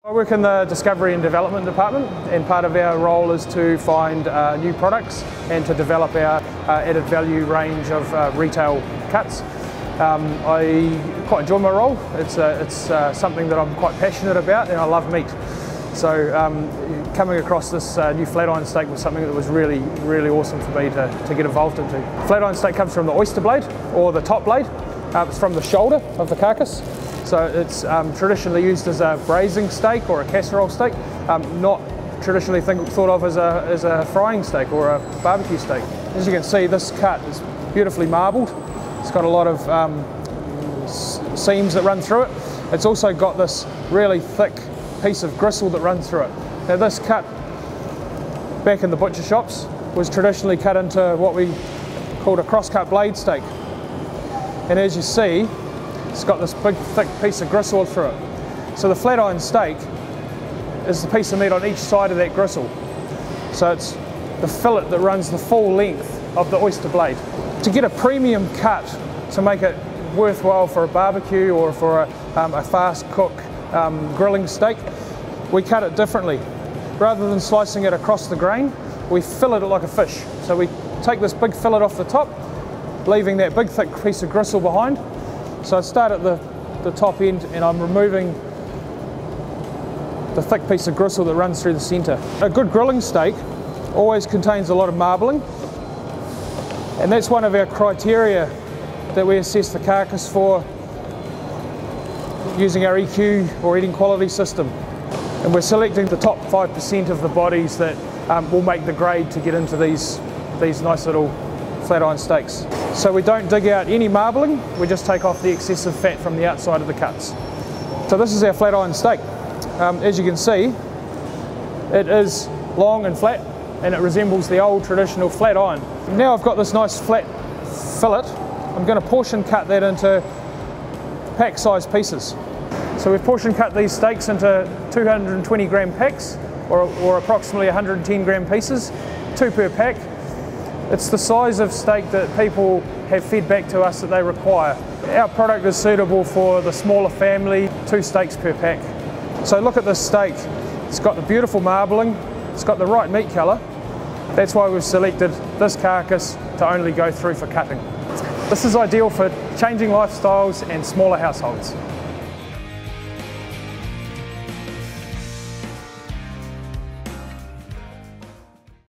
I work in the Discovery and Development Department, and part of our role is to find new products and to develop our added value range of retail cuts. I quite enjoy my role. It's something that I'm quite passionate about, and I love meat. So coming across this new flat iron steak was something that was really awesome for me to get involved into. Flat iron steak comes from the oyster blade, or the top blade. It's from the shoulder of the carcass. So it's traditionally used as a braising steak or a casserole steak, not traditionally thought of as a frying steak or a barbecue steak. As you can see, this cut is beautifully marbled. It's got a lot of seams that run through it. It's also got this really thick piece of gristle that runs through it. Now this cut, back in the butcher shops, was traditionally cut into what we called a cross-cut blade steak. And as you see, it's got this big thick piece of gristle through it. So the flat iron steak is the piece of meat on each side of that gristle. So it's the fillet that runs the full length of the oyster blade. To get a premium cut, to make it worthwhile for a barbecue or for a fast cook grilling steak, we cut it differently. Rather than slicing it across the grain, we fillet it like a fish. So we take this big fillet off the top, leaving that big thick piece of gristle behind. So I start at the top end, and I'm removing the thick piece of gristle that runs through the centre. A good grilling steak always contains a lot of marbling, and that's one of our criteria that we assess the carcass for using our EQ or eating quality system. And we're selecting the top 5% of the bodies that will make the grade to get into these nice little flat iron steaks. So we don't dig out any marbling, we just take off the excessive fat from the outside of the cuts. So this is our flat iron steak. As you can see, it is long and flat, and it resembles the old traditional flat iron. Now I've got this nice flat fillet, I'm going to portion cut that into pack size pieces. So we've portion cut these steaks into 220 gram packs, or approximately 110 gram pieces, 2 per pack. It's the size of steak that people have fed back to us that they require. Our product is suitable for the smaller family, 2 steaks per pack. So look at this steak. It's got the beautiful marbling, it's got the right meat colour. That's why we've selected this carcass to only go through for cutting. This is ideal for changing lifestyles and smaller households.